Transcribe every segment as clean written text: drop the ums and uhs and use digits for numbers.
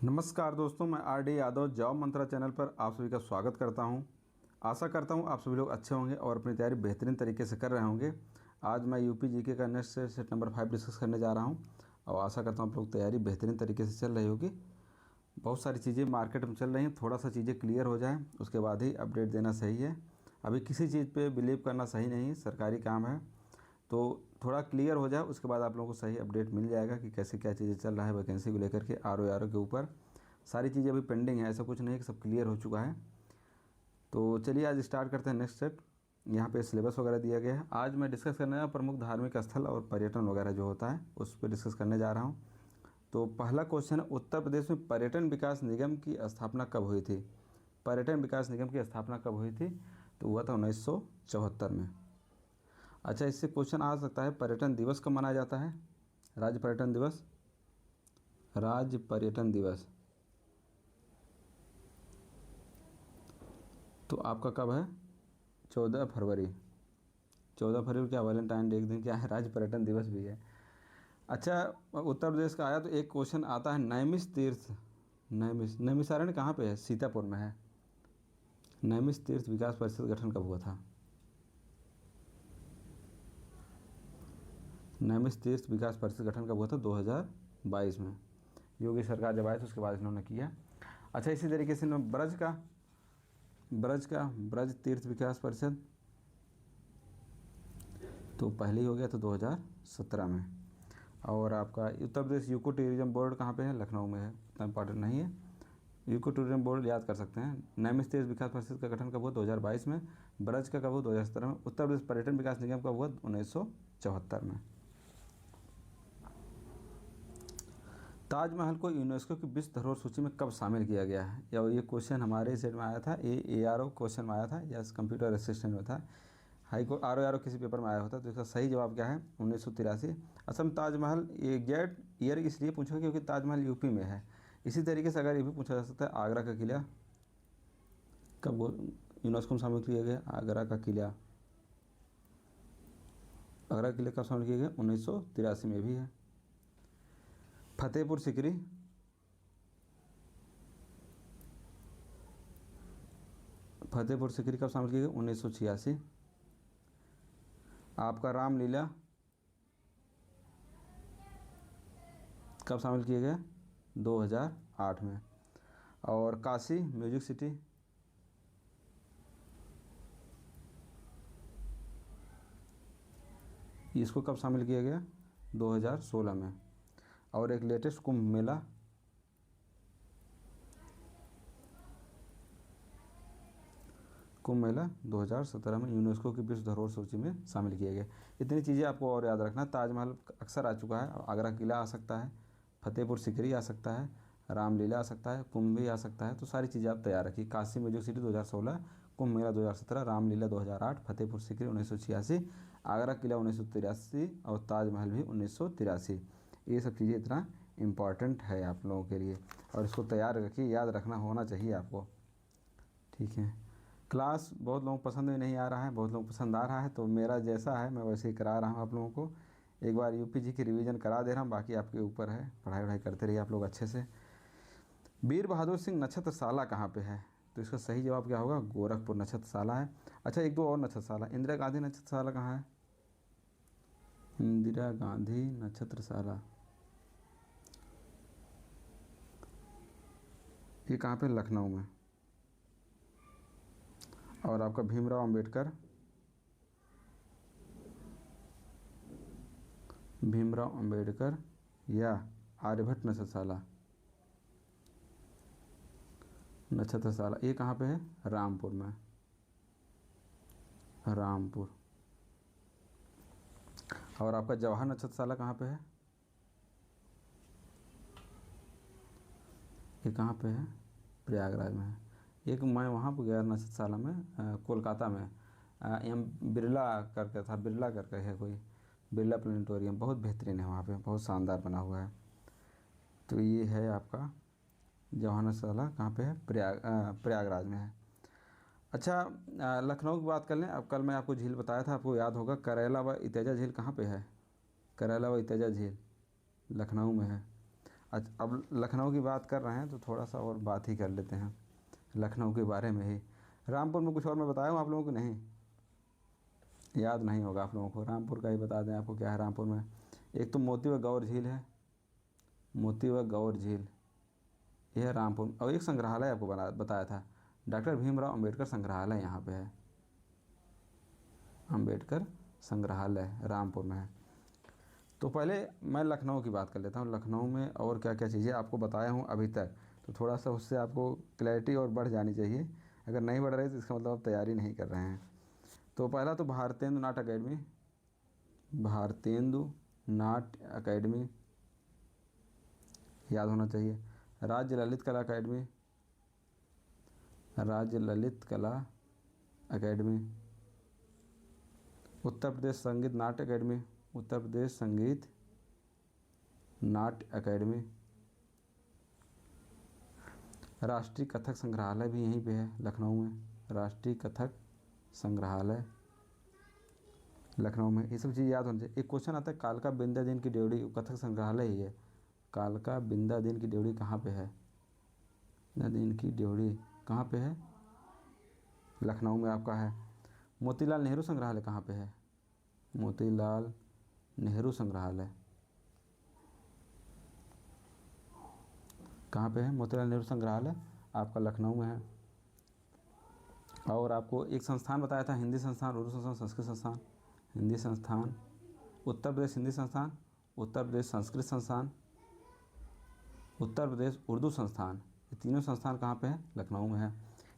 नमस्कार दोस्तों, मैं आर डी यादव जॉब मंत्रा चैनल पर आप सभी का स्वागत करता हूं। आशा करता हूं आप सभी लोग अच्छे होंगे और अपनी तैयारी बेहतरीन तरीके से कर रहे होंगे। आज मैं यूपी जीके का नेक्स्ट सेट नंबर 5 डिस्कस करने जा रहा हूं और आशा करता हूं आप लोग तैयारी बेहतरीन तरीके से चल रही होगी। बहुत सारी चीज़ें मार्केट में चल रही हैं, थोड़ा सा चीज़ें क्लियर हो जाए उसके बाद ही अपडेट देना सही है। अभी किसी चीज़ पर बिलीव करना सही नहीं, सरकारी काम है तो थोड़ा क्लियर हो जाए उसके बाद आप लोगों को सही अपडेट मिल जाएगा कि कैसे क्या चीज़ें चल रहा है वैकेंसी को लेकर के। आर के ऊपर सारी चीज़ें अभी पेंडिंग है, ऐसा कुछ नहीं है कि सब क्लियर हो चुका है। तो चलिए आज स्टार्ट करते हैं नेक्स्ट सेट। यहाँ पे सिलेबस वगैरह दिया गया है। आज मैं डिस्कस करने जा प्रमुख धार्मिक स्थल और पर्यटन वगैरह जो होता है उस पर डिस्कस करने जा रहा हूँ। तो पहला क्वेश्चन है, उत्तर प्रदेश में पर्यटन विकास निगम की स्थापना कब हुई थी? पर्यटन विकास निगम की स्थापना कब हुई थी? तो हुआ था 1974 में। अच्छा, इससे क्वेश्चन आ सकता है, पर्यटन दिवस कब मनाया जाता है? राज्य पर्यटन दिवस, राज्य पर्यटन दिवस तो आपका कब है? 14 फरवरी। 14 फरवरी क्या वैलेंटाइन डे एक दिन क्या है, राज्य पर्यटन दिवस भी है। अच्छा, उत्तर प्रदेश का आया तो एक क्वेश्चन आता है, नैमिष तीर्थ, नैमिषारण्य कहाँ पे है? सीतापुर में है। नैमिष तीर्थ विकास परिषद गठन कब हुआ था? नैमिष तीर्थ विकास परिषद गठन कब हुआ था? 2022 में। योगी सरकार जब आई तो उसके बाद इन्होंने किया। अच्छा, इसी तरीके से ब्रज तीर्थ विकास परिषद तो पहले ही हो गया, तो 2017 में। और आपका Uttar Pradesh UCO tourism board कहाँ पे है? लखनऊ में है, उतना इंपॉर्टेंट नहीं है। यूको टूरिज्म बोर्ड याद कर सकते हैं। नैमिष तीर्थ विकास परिषद का गठन कब हुआ? 2022 में। ब्रज का कब हुआ? 2017 में। उत्तर प्रदेश पर्यटन विकास निगम कब हुआ? 1974 में। ताजमहल को यूनेस्को की विश्व धरोहर सूची में कब शामिल किया गया है? या ये क्वेश्चन हमारे सेट में आया था, ARO क्वेश्चन में आया था या कंप्यूटर असिस्टेंट में था। हाई कोर्ट RO किसी पेपर में आया होता, तो इसका सही जवाब क्या है? 1983। असल में ताजमहल एग्जैक्ट ईयर इसलिए पूछा क्योंकि ताजमहल यूपी में है। इसी तरीके से अगर ये भी पूछा जा सकता है, आगरा का किला कब यूनेस्को में शामिल किया गया? आगरा का किला कब शामिल किया गया? 1983 में भी है। फतेहपुर सिकरी, कब शामिल किया गया? 1986। आपका रामलीला कब शामिल किया गया? 2008 में। और काशी म्यूजिक सिटी इसको कब शामिल किया गया? 2016 में। और एक लेटेस्ट कुंभ मेला कुंभ मेला 2017 में यूनेस्को की विश्व धरोहर सूची में शामिल किया गया। इतनी चीज़ें आपको और याद रखना। ताजमहल अक्सर आ चुका है, आगरा किला आ सकता है, फतेहपुर सिकरी आ सकता है, रामलीला आ सकता है, कुंभ भी आ सकता है। तो सारी चीज़ें आप तैयार रखिए। काशी म्यूजिक सिटी 2016, कुंभ मेला 2017, रामलीला 2008, फतेहपुर सिकरी 1986, आगरा किला 1983 और ताजमहल भी 1983। ये सब चीज़ें इतना इम्पॉर्टेंट है आप लोगों के लिए और इसको तैयार रखिए, याद रखना होना चाहिए आपको, ठीक है। क्लास बहुत लोगों को पसंद भी नहीं आ रहा है, बहुत लोगों को पसंद आ रहा है, तो मेरा जैसा है मैं वैसे ही करा रहा हूँ आप लोगों को। एक बार यूपीजी की रिवीजन करा दे रहा हूँ, बाकी आपके ऊपर है, पढ़ाई वढ़ाई करते रहिए आप लोग अच्छे से। वीर बहादुर सिंह नक्षत्रशाला कहाँ पे है? तो इसका सही जवाब क्या होगा? गोरखपुर नक्षत्रशाला है। अच्छा, एक दो और नक्षत्रशाला, इंदिरा गांधी नक्षत्रशाला कहाँ है? इंदिरा गांधी नक्षत्रशाला ये कहाँ पे? लखनऊ में। और आपका भीमराव अंबेडकर या आर्यभट्ट नक्षत्रशाला ये कहाँ पे है? रामपुर में, रामपुर। और आपका जवाहर नक्षत्रशाला कहाँ पे है? ये कहाँ पे है? प्रयागराज में है। एक मैं वहाँ पर गया नक्षत्रशाला में, कोलकाता में, एम बिरला करके था, बिरला करके है कोई, बिरला प्लेनेटोरियम, बहुत बेहतरीन है वहाँ पे, बहुत शानदार बना हुआ है। तो ये है आपका जवाहर नक्षत्रशाला, कहाँ पे है? प्रयागराज में है। अच्छा, लखनऊ की बात कर लें। अब कल मैं आपको झील बताया था, आपको याद होगा, करैला व इतेजा झील कहाँ पे है? करैला व इतेजा झील लखनऊ में है। अच्छा, अब लखनऊ की बात कर रहे हैं तो थोड़ा सा और बात ही कर लेते हैं लखनऊ के बारे में ही। रामपुर में कुछ और मैं बताया हूँ आप लोगों को, नहीं याद नहीं होगा आप लोगों को, रामपुर का ही बता दें आपको क्या है रामपुर में। एक तो मोती व गौर झील है, मोती व गौर झील, यह है रामपुर। और एक संग्रहालय आपको बताया था, डॉक्टर भीमराव अंबेडकर संग्रहालय यहाँ पे है, अंबेडकर संग्रहालय रामपुर में है। तो पहले मैं लखनऊ की बात कर लेता हूँ, लखनऊ में और क्या क्या चीज़ें आपको बताया हूँ अभी तक, तो थोड़ा सा उससे आपको क्लैरिटी और बढ़ जानी चाहिए। अगर नहीं बढ़ रही तो इसका मतलब आप तैयारी नहीं कर रहे हैं। तो पहला तो भारतेंदु नाट्य अकेडमी, भारतेंदु नाट्य अकेडमी याद होना चाहिए। राज्य ललित कला अकेडमी, राज्य ललित कला अकेडमी। उत्तर प्रदेश संगीत नाट्य अकेडमी, उत्तर प्रदेश संगीत नाट्य अकेडमी। राष्ट्रीय कथक संग्रहालय भी यहीं पे है लखनऊ में, राष्ट्रीय कथक संग्रहालय लखनऊ में। ये सब चीज़ याद होनी चाहिए। एक क्वेश्चन आता है कालका बिंद्यादीन की ड्योढ़ी, कथक संग्रहालय ही है। कालका बिंद्यादीन की ड्योढ़ी कहाँ पे है, बिंद्यादीन की ड्योढ़ी कहाँ पे है, लखनऊ में आपका है। मोतीलाल नेहरू संग्रहालय कहाँ पे है, मोतीलाल नेहरू संग्रहालय कहाँ पे है, मोतीलाल नेहरू संग्रहालय आपका लखनऊ में है। और आपको एक संस्थान बताया था, हिंदी संस्थान, उर्दू संस्थान, संस्कृत संस्थान। हिंदी संस्थान, उत्तर प्रदेश हिंदी संस्थान, उत्तर प्रदेश संस्कृत संस्थान, उत्तर प्रदेश उर्दू संस्थान। ये तीनों संस्थान कहाँ पे है, लखनऊ में है।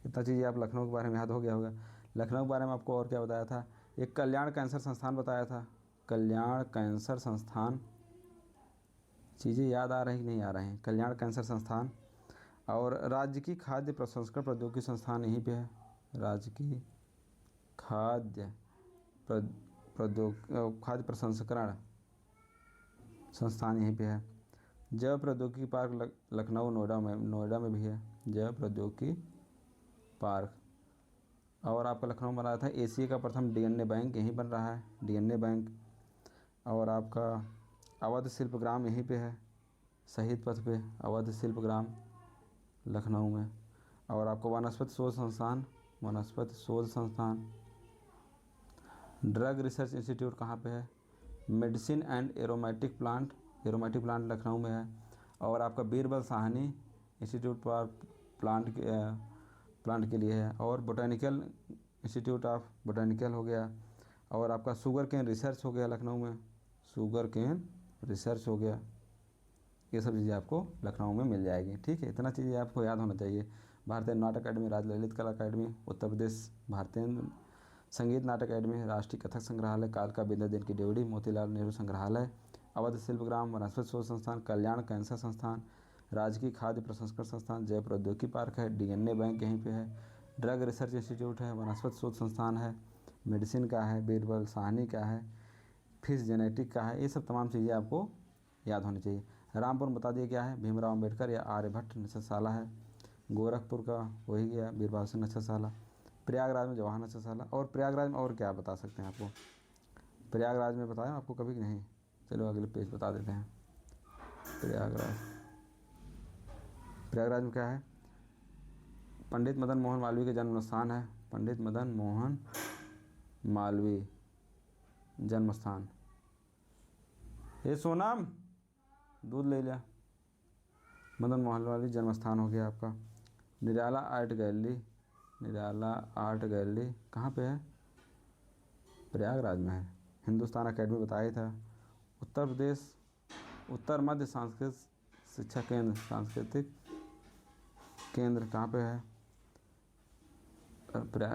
इतना चीज़ें आप लखनऊ के बारे में याद हो गया होगा। लखनऊ के बारे में आपको और क्या बताया था, एक कल्याण कैंसर संस्थान बताया था, कल्याण कैंसर संस्थान। चीज़ें याद आ रही नहीं आ रही हैं, कल्याण कैंसर संस्थान। और राज्य की खाद्य प्रसंस्करण प्रौद्योगिकी संस्थान यहीं पे है, राज्य की खाद्य खाद्य प्रसंस्करण संस्थान यहीं पे है। जैव प्रौद्योगिकी पार्क लखनऊ नोएडा में भी है, जैव प्रौद्योगिकी पार्क। और आपका लखनऊ में बना था एशिया का प्रथम डीएनए बैंक, यहीं बन रहा है डीएनए बैंक। और आपका अवध शिल्प ग्राम यहीं पे है, शहीद पथ पे अवध शिल्प ग्राम लखनऊ में। और आपको वनस्पति शोध संस्थान, वनस्पति शोध संस्थान। ड्रग रिसर्च इंस्टीट्यूट कहाँ पे है, medicine and aromatic plant, aromatic plant Lucknow में है। और आपका बीरबल साहनी इंस्टीट्यूट पर प्लांट के लिए है। और बोटेनिकल इंस्टीट्यूट ऑफ बोटेनिकल हो गया। और आपका शुगर केन रिसर्च हो गया लखनऊ में, शुगर केन रिसर्च हो गया। ये सब चीज़ें आपको लखनऊ में मिल जाएगी, ठीक है। इतना चीज़ें आपको याद होना चाहिए। भारतीय नाट्य अकेडमी, राज्य ललित कला अकेडमी, उत्तर प्रदेश भारतीय संगीत नाटक अकेडमी, राष्ट्रीय कथक संग्रहालय, कालका बिंद्यादीन की ड्योढ़ी, मोतीलाल नेहरू संग्रहालय, अवध शिल्पग्राम, वनस्पति शोध संस्थान, कल्याण कैंसर संस्थान, राजकीय खाद्य प्रसंस्करण संस्थान, जैव प्रौद्योगिकी पार्क है, डीएनए बैंक यहीं पे है, ड्रग रिसर्च इंस्टीट्यूट है, वनस्पति शोध संस्थान है, मेडिसिन का है, बीरबल साहनी का है, फिश जेनेटिक का है। ये सब तमाम चीज़ें आपको याद होनी चाहिए। रामपुर में बता दिया क्या है, भीमराव अम्बेडकर या आर्यभट्ट नक्षत्रशाला है। गोरखपुर का वही गया बीरबल सिंह नक्षत्रशाला। प्रयागराज में जवाहर नक्षत्रशाला। और प्रयागराज में और क्या बता सकते हैं आपको, प्रयागराज में बताया आपको कभी नहीं, चलो अगले पेज बता देते हैं। प्रयागराज, प्रयागराज में क्या है, पंडित मदन मोहन मालवीय का जन्म स्थान है, पंडित मदन मोहन मालवीय जन्म स्थान। ये सोनम दूध ले लिया, मदन मोहन मालवीय जन्म स्थान हो गया आपका। निराला आर्ट गैलरी, निराला आर्ट गैलरी कहाँ पे है, प्रयागराज में है। हिंदुस्तान अकेडमी बताया था। उत्तर प्रदेश उत्तर मध्य सांस्कृतिक शिक्षा केंद्र, सांस्कृतिक केंद्र कहाँ पे है,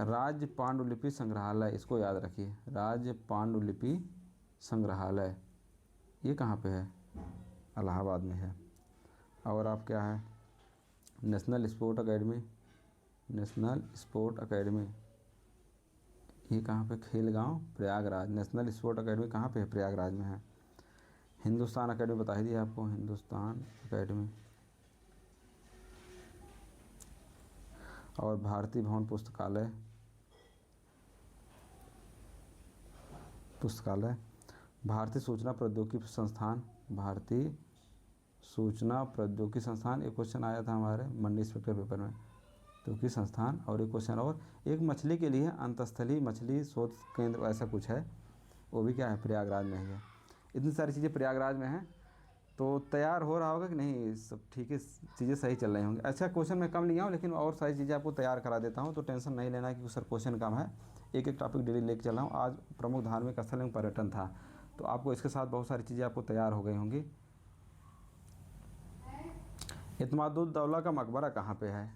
राज्य पांडुलिपि संग्रहालय, इसको याद रखिए, राज्य पांडुलिपि संग्रहालय ये कहाँ पे है, इलाहाबाद में है। और आप क्या है, national sport academy, national sport academy ये कहाँ पे, Khelgaon Prayagraj. National sport academy कहाँ पे है, प्रयागराज में है। हिंदुस्तान अकेडमी बता ही दिया आपको, हिंदुस्तान अकेडमी। और भारतीय भवन पुस्तकालय, पुस्तकालय। भारतीय सूचना प्रौद्योगिकी संस्थान, भारतीय सूचना प्रौद्योगिकी संस्थान, एक क्वेश्चन आया था हमारे मंडी इंस्पेक्टर पेपर में, प्रौद्योगिकी संस्थान। और एक क्वेश्चन और, एक मछली के लिए अंतस्थलीय मछली शोध केंद्र ऐसा कुछ है, वो भी क्या है, प्रयागराज में ही है। इतनी सारी चीज़ें प्रयागराज में हैं। तो तैयार हो रहा होगा कि नहीं, सब ठीक है, चीज़ें सही चल रही होंगी। अच्छा, क्वेश्चन मैं कम लिया हूँ लेकिन और सारी चीज़ें आपको तैयार करा देता हूँ, तो टेंशन नहीं लेना कि सर क्वेश्चन कम है। एक एक टॉपिक डेली लेके चल रहा हूँ। आज प्रमुख धार्मिक स्थल एवं पर्यटन था, तो आपको इसके साथ बहुत सारी चीज़ें आपको तैयार हो गई होंगी। इत्मादुद्दौला का मकबरा कहाँ पे है,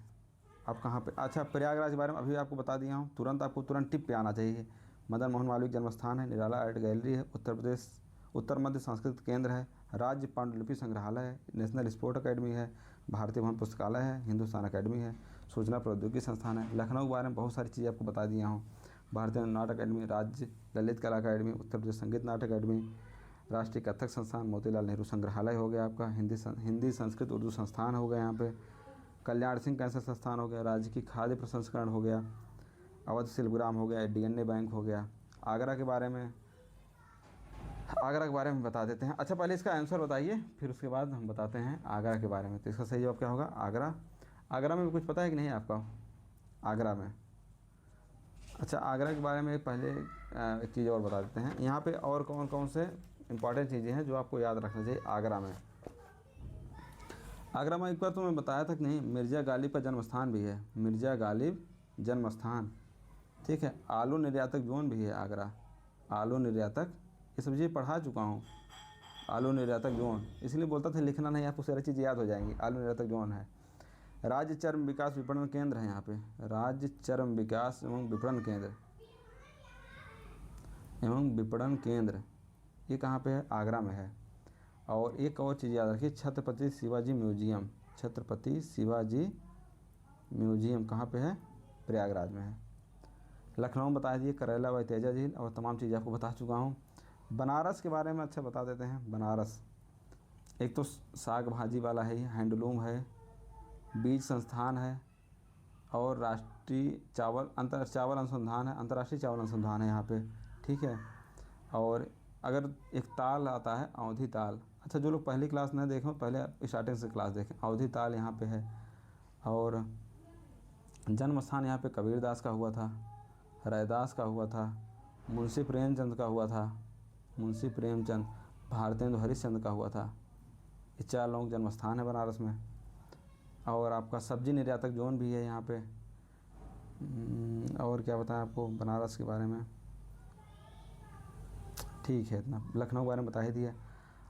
अब कहाँ पे, अच्छा प्रयागराज के बारे में अभी आपको बता दिया हूँ। तुरंत आपको तुरंत टिप पे आना चाहिए। मदन मोहन मालवीय जन्म स्थान है, निराला आर्ट गैलरी है, उत्तर प्रदेश उत्तर मध्य सांस्कृतिक केंद्र है, राज्य पांडुलिपि संग्रहालय है, नेशनल स्पोर्ट अकेडमी है, भारतीय भवन पुस्तकालय है, हिंदुस्तान अकेडमी है, सूचना प्रौद्योगिकी संस्थान है। लखनऊ के बारे में बहुत सारी चीज़ें आपको बता दिया हूँ। भारतीय नाट्य अकेडमी, राज्य ललित कला अकेडमी, उत्तर प्रदेश संगीत नाट्य अकेडमी, राष्ट्रीय कथक संस्थान, मोतीलाल नेहरू संग्रहालय हो गया आपका, हिंदी संस्कृत उर्दू संस्थान हो गया यहाँ पे, कल्याण सिंह कैंसर संस्थान हो गया, राज्य की खाद्य प्रसंस्करण हो गया, अवध शिल्पग्राम हो गया, डीएनए बैंक हो गया। आगरा के बारे में बता देते हैं। अच्छा पहले इसका आंसर बताइए, फिर उसके बाद हम बताते हैं आगरा के बारे में। तो इसका सही जवाब क्या होगा, आगरा। आगरा में भी कुछ पता है कि नहीं आपका, आगरा में? अच्छा, आगरा के बारे में पहले एक चीज़ और बता देते हैं। यहाँ पे और कौन कौन से इंपॉर्टेंट चीज़ें हैं जो आपको याद रखना चाहिए आगरा में। आगरा में एक बार तो मैं बताया था कि नहीं, मिर्ज़ा गालिब का जन्म स्थान भी है, मिर्ज़ा गालिब जन्म स्थान, ठीक है। आलू निर्यातक जोन भी है आगरा, आलू निर्यातक, ये सब चीज़ें पढ़ा चुका हूँ। आलू निर्यातक जोन, इसलिए बोलता था लिखना नहीं, आपको सारी चीज़ें याद हो जाएंगी। आलू निर्यातक जोन है। राज्य चर्म विकास विपणन केंद्र है यहाँ पे, राज्य चर्म विकास एवं विपणन केंद्र, ये कहाँ पे है, आगरा में है। और एक और चीज़ याद रखिए, छत्रपति शिवाजी म्यूजियम, छत्रपति शिवाजी म्यूजियम कहाँ पे है, प्रयागराज में है। लखनऊ में बता दिए, करेला व तेजा झील, और तमाम चीज़ें आपको बता चुका हूँ। बनारस के बारे में अच्छा बता देते हैं। बनारस एक तो साग भाजी वाला है, हैंडलूम है, बीज संस्थान है, और राष्ट्रीय चावल अनुसंधान है, अंतर्राष्ट्रीय चावल अनुसंधान है यहाँ पे, ठीक है। और अगर एक ताल आता है अवधि ताल, अच्छा जो लोग पहली क्लास न देखें पहले स्टार्टिंग से क्लास देखें, अवधि ताल यहाँ पे है। और जन्म स्थान यहाँ पे कबीरदास का हुआ था, रैदास का हुआ था, मुंशी प्रेमचंद का हुआ था, मुंशी प्रेमचंद, भारतेंदु हरिश्चंद्र का हुआ था। ये 4 लोगों जन्म स्थान है बनारस में। और आपका सब्जी निर्यातक जोन भी है यहाँ पे। और क्या बताएं आपको बनारस के बारे में, ठीक है इतना। लखनऊ के बारे में बता ही दिया।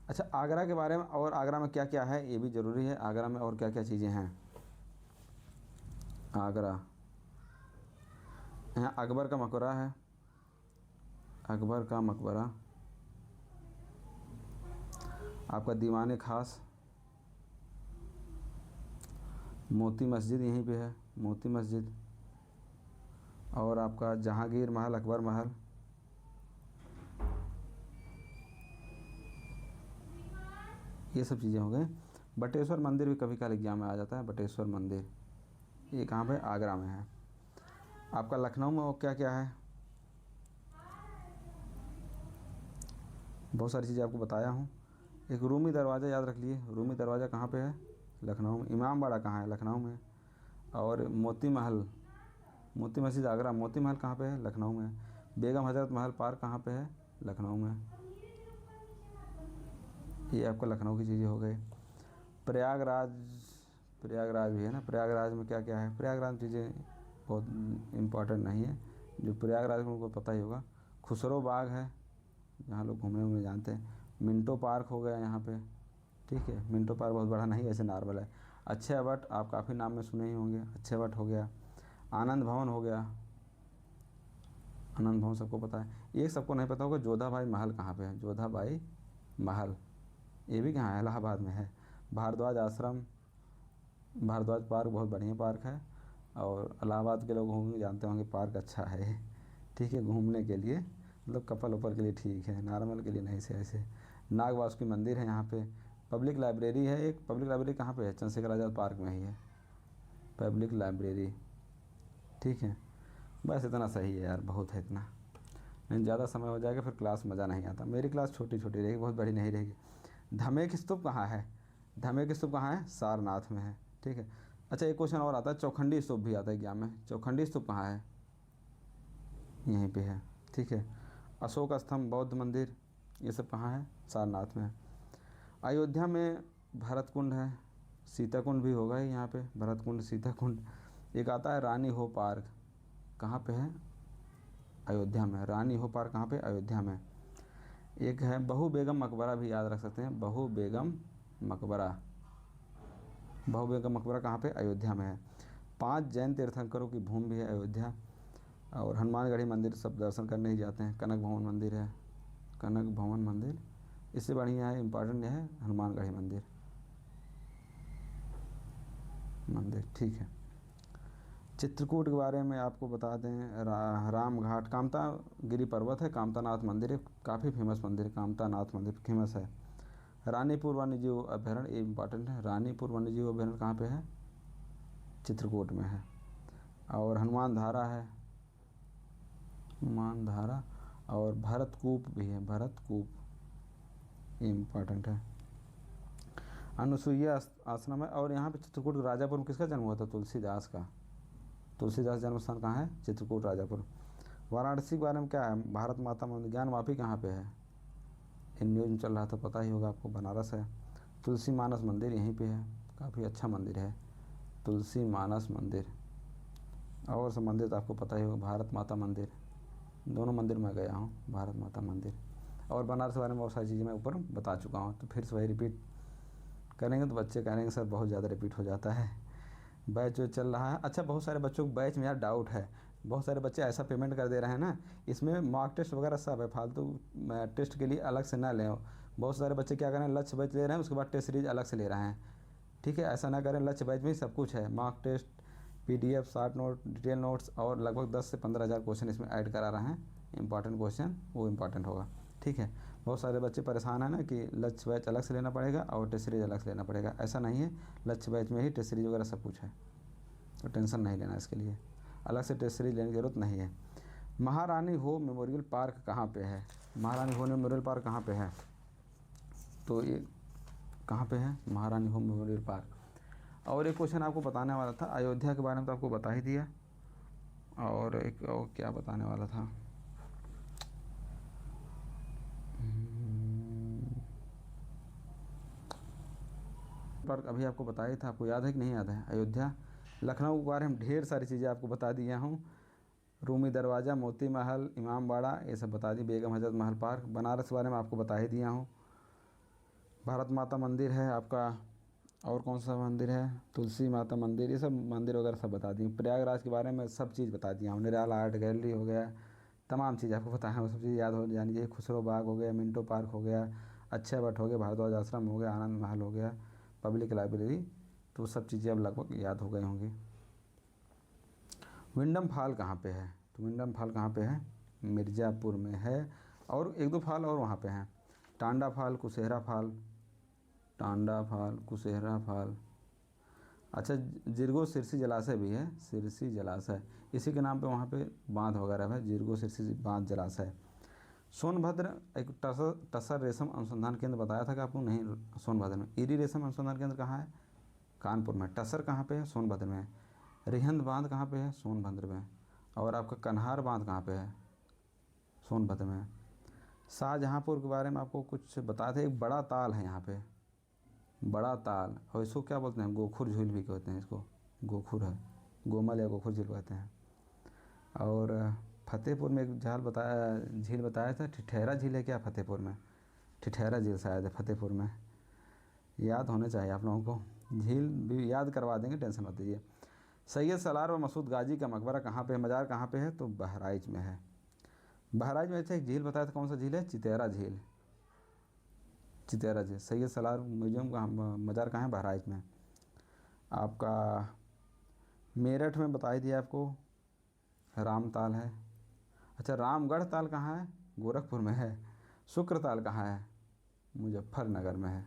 अच्छा आगरा के बारे में, और आगरा में क्या क्या है ये भी ज़रूरी है। आगरा में और क्या क्या चीज़ें हैं, आगरा यहाँ अकबर का मकबरा है, अकबर का मकबरा, आपका दीवाने खास, मोती मस्जिद यहीं पे है, मोती मस्जिद, और आपका जहांगीर महल, अकबर महल, ये सब चीज़ें हो गई। बटेश्वर मंदिर भी कभी कभी एग्जाम में आ जाता है, बटेश्वर मंदिर, ये कहाँ पे, आगरा में है। आपका लखनऊ में और क्या क्या है, बहुत सारी चीज़ें आपको बताया हूँ। एक रूमी दरवाज़ा याद रख लिए, रूमी दरवाज़ा कहाँ पे है, लखनऊ में। इमामबाड़ा कहाँ है, लखनऊ में। और मोती महल, मोती मस्जिद आगरा, मोती महल कहाँ पे है, लखनऊ में। बेगम हजरत महल पार्क कहाँ पे है, लखनऊ में। ये आपका लखनऊ की चीज़ें हो गई। प्रयागराज, प्रयागराज भी है ना, प्रयागराज में क्या क्या है, प्रयागराज में चीज़ें बहुत इम्पोर्टेंट नहीं है, जो प्रयागराज में उनको पता ही होगा। खुसरो बाग है जहाँ लोग घूमने उमने जानते हैं। मिंटो पार्क हो गया यहाँ पे, ठीक है। मिंटो पार्क बहुत बड़ा नहीं, ऐसे नॉर्मल है। अक्षय वट आप काफ़ी नाम में सुने ही होंगे, अक्षय वट हो गया। आनंद भवन हो गया, आनंद भवन सबको पता है। एक सबको नहीं पता होगा, जोधा भाई महल कहाँ पे है, जोधा भाई महल, ये भी कहाँ है, इलाहाबाद में है। भारद्वाज आश्रम, भारद्वाज पार्क बहुत बढ़िया पार्क है, और इलाहाबाद के लोग होंगे जानते होंगे, पार्क अच्छा है, ठीक है, घूमने के लिए, मतलब कपल वपल के लिए ठीक है, नॉर्मल के लिए नहीं से ऐसे। नाग वासुकी मंदिर है यहाँ पे। पब्लिक लाइब्रेरी है एक, पब्लिक लाइब्रेरी कहाँ पे है, चंद्रशेखर आज़ाद पार्क में ही है पब्लिक लाइब्रेरी, ठीक है। बस इतना सही है यार, बहुत है इतना, नहीं ज़्यादा समय हो जाएगा फिर क्लास मज़ा नहीं आता। मेरी क्लास छोटी छोटी रहेगी, बहुत बड़ी नहीं रहेगी। धमेक स्तूप कहाँ है, धमे की स्तूप कहाँ है? सारनाथ में है। ठीक है। अच्छा एक क्वेश्चन और आता है, चौखंडी स्तूप भी आता है एग्जाम में। चौखंडी स्तूप कहाँ है? यहीं पे है। ठीक है। अशोक स्तंभ, बौद्ध मंदिर, ये सब कहाँ है? सारनाथ में है। अयोध्या में भरत कुंड है, सीता कुंड भी होगा ही यहाँ पे, भरत कुंड, सीता कुंड। एक आता है रानी हो पार्क, कहाँ पे है? अयोध्या में। रानी हो पार्क कहाँ पे? अयोध्या में। एक है बहू बेगम मकबरा, भी याद रख सकते हैं, बहू बेगम मकबरा। बहू बेगम मकबरा कहाँ पे? अयोध्या में है। 5 जैन तीर्थंकरों की भूमि भी है अयोध्या। और हनुमानगढ़ी मंदिर सब दर्शन करने ही जाते हैं। कनक भवन मंदिर है, कनक भवन मंदिर। इससे बढ़िया है, इम्पॉर्टेंट है हनुमानगढ़ी मंदिर। ठीक है। चित्रकूट के बारे में आपको बता दें, राम घाट, कामता गिरी पर्वत है, कामतानाथ मंदिर है, काफ़ी फेमस मंदिर है, कामतानाथ मंदिर फेमस है। रानीपुर वन्यजीव अभ्यारण्य, ये इम्पॉर्टेंट है। रानीपुर वन्यजीव अभ्यारण्य कहाँ पे है? चित्रकूट में है। और हनुमान धारा है, हनुमान धारा। और भरतकूप भी है, भरतकूप, ये इम्पॉर्टेंट है। अनुसुईया आश्रम है। और यहाँ पे चित्रकूट राजापुर में किसका जन्म हुआ था? तुलसीदास का। तुलसीदास जन्म स्थान कहाँ है? चित्रकूट राजापुर। वाराणसी के बारे में क्या है? भारत माता मंदिर। ज्ञान वापी कहाँ पे है? इन न्यूज में चल रहा था, पता ही होगा आपको, बनारस है। तुलसी मानस मंदिर यहीं पे है, काफ़ी अच्छा मंदिर है तुलसी मानस मंदिर। और सब मंदिर तो आपको पता ही होगा, भारत माता मंदिर, दोनों मंदिर मैं गया हूँ, भारत माता मंदिर। और बनारस के बारे में बहुत सारी चीज़ें मैं ऊपर बता चुका हूँ, तो फिर से वही रिपीट करेंगे तो बच्चे कहेंगे सर बहुत ज़्यादा रिपीट हो जाता है। बैच जो चल रहा है, अच्छा बहुत सारे बच्चों को बैच में यार डाउट है, बहुत सारे बच्चे ऐसा पेमेंट कर दे रहे हैं ना, इसमें मॉक टेस्ट वगैरह सब है, फालतू टेस्ट के लिए अलग से ना लें। बहुत सारे बच्चे क्या करें, लक्ष्य बैच ले रहे हैं, उसके बाद टेस्ट सीरीज अलग से ले रहे हैं। ठीक है, ऐसा ना करें, लक्ष्य बैच में ही सब कुछ है, mock test, PDF, short note, detail notes, और लगभग 10 से 15 हज़ार क्वेश्चन इसमें ऐड करा रहे हैं। इंपॉर्टेंट क्वेश्चन वो इंपॉर्टेंट होगा। ठीक है। बहुत सारे बच्चे परेशान हैं ना कि लक्ष्य बैच अलग से लेना पड़ेगा और टेस्ट सीरीज अलग से लेना पड़ेगा, ऐसा नहीं है, लक्ष्य बैच में ही टेस्ट सीरीज वगैरह सब कुछ है, तो टेंशन नहीं लेना इसके लिए, अलग से टेस्ट सीरीज लेने की ज़रूरत नहीं है। महारानी हो मेमोरियल पार्क कहाँ पे है? महारानी हो मेमोरियल पार्क कहाँ पे है? तो ये कहाँ पे है महारानी हो मेमोरियल पार्क? और एक क्वेश्चन आपको बताने वाला था, अयोध्या के बारे में तो आपको बता ही दिया, और एक और क्या बताने वाला था, पर अभी आपको बताया ही था, आपको याद है कि नहीं याद है? अयोध्या, लखनऊ के बारे में ढेर सारी चीज़ें आपको बता दिया हूँ, रूमी दरवाज़ा, मोती महल, इमाम बाड़ा, ये सब बता दी, बेगम हजरत महल पार्क। बनारस के बारे में आपको बता ही दिया हूँ, भारत माता मंदिर है आपका, और कौन सा मंदिर है, तुलसी माता मंदिर, ये सब मंदिर वगैरह सब बता दिए। प्रयागराज के बारे में सब चीज़ बता दिया हूँ, निराला आर्ट गैलरी हो गया, तमाम चीज़ आपको बताया, वो सब चीज़ याद हो जानी चाहिए। खुसरो बाग हो गया, मिंटो पार्क हो गया, अक्षय वट हो गया, भारद्वाज आश्रम हो गया, आनंद महल हो गया, पब्लिक लाइब्रेरी, तो सब चीज़ें अब लगभग याद हो गई होंगी। विंडम फॉल कहाँ पे है? तो विंडम फॉल कहाँ पे है? मिर्ज़ापुर में है। और एक दो फॉल और वहाँ पे हैं, Tanda fall, Kushehra fall, Tanda fall, Kushehra fall. अच्छा, जिरगो सिरसी जलाशय भी है, सिरसी जलाशय, इसी के नाम पे वहाँ पे बांध वगैरह है, जिरगो सिरसी बांध जलाशय। सोनभद्र एक टसर रेशम अनुसंधान केंद्र बताया था कि आपको? नहीं, सोनभद्र में। इरी रेशम अनुसंधान केंद्र कहाँ है? कानपुर में। टसर कहाँ पे है? सोनभद्र में। रिहंद बांध कहाँ पे है? सोनभद्र में। और आपका कन्हार बांध कहाँ पे है? सोनभद्र में। शाहजहाँपुर के बारे में आपको कुछ बताया था, एक बड़ा ताल है यहाँ पे, बड़ा ताल, और इसको क्या बोलते हैं? गोखुर झील भी कहते हैं इसको, गोखुर है, गोमल या गोखुर झील कहते हैं। और फतेहपुर में एक झील बताया था, ठिठैरा झील है क्या फतेहपुर में? ठिठैरा झील शायद है फतेहपुर में, याद होने चाहिए आप लोगों को, झील भी याद करवा देंगे, टेंशन मत लीजिए। सैयद सलार व मसूद गाजी का मकबरा कहाँ पे है, मज़ार कहाँ पे है? तो बहराइच में है। बहराइच में अच्छा एक झील बताया था, कौन सा झील है? चितेरा झील, चितेरा झील। सैयद सलार म्यूजियम का मज़ार कहाँ है? बहराइच में। आपका मेरठ में बता ही दिया आपको, रामताल है। अच्छा, रामगढ़ ताल कहाँ है? गोरखपुर में है। शुक्र ताल कहाँ है? मुजफ्फरनगर में है।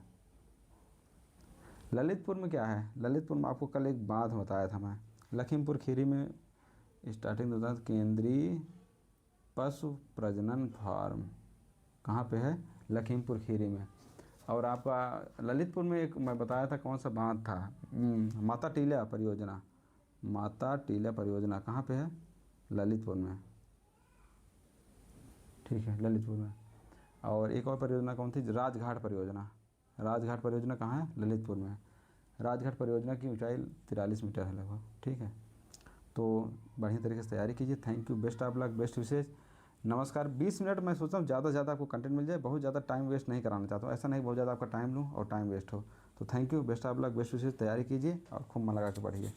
ललितपुर में क्या है? ललितपुर में आपको कल एक बात बताया था मैं, लखीमपुर खीरी में स्टार्टिंग होता है केंद्रीय पशु प्रजनन फार्म, कहाँ पे है? लखीमपुर खीरी में। और आपका ललितपुर में एक मैं बताया था कौन सा बांध था, माता टीला परियोजना। माता टीला परियोजना कहाँ पे है? ललितपुर में। ठीक है, ललितपुर में। और एक और परियोजना कौन थी? राजघाट परियोजना। राजघाट परियोजना कहाँ है? ललितपुर में। राजघाट परियोजना की ऊंचाई 43 मीटर है लगभग। ठीक है, तो बढ़िया तरीके से तैयारी कीजिए। Thank you, best of luck, best विशेष। नमस्कार। 20 मिनट मैं सोचता हूँ ज़्यादा से ज़्यादा आपको कंटेंट मिल जाए, बहुत ज़्यादा टाइम वेस्ट नहीं कराना चाहता हूँ। ऐसा नहीं बहुत ज़्यादा आपका टाइम लूँ और टाइम वेस्ट हो। तो thank you, best of luck, best विशेष। तैयारी कीजिए और खूब मन लगा के पढ़िए।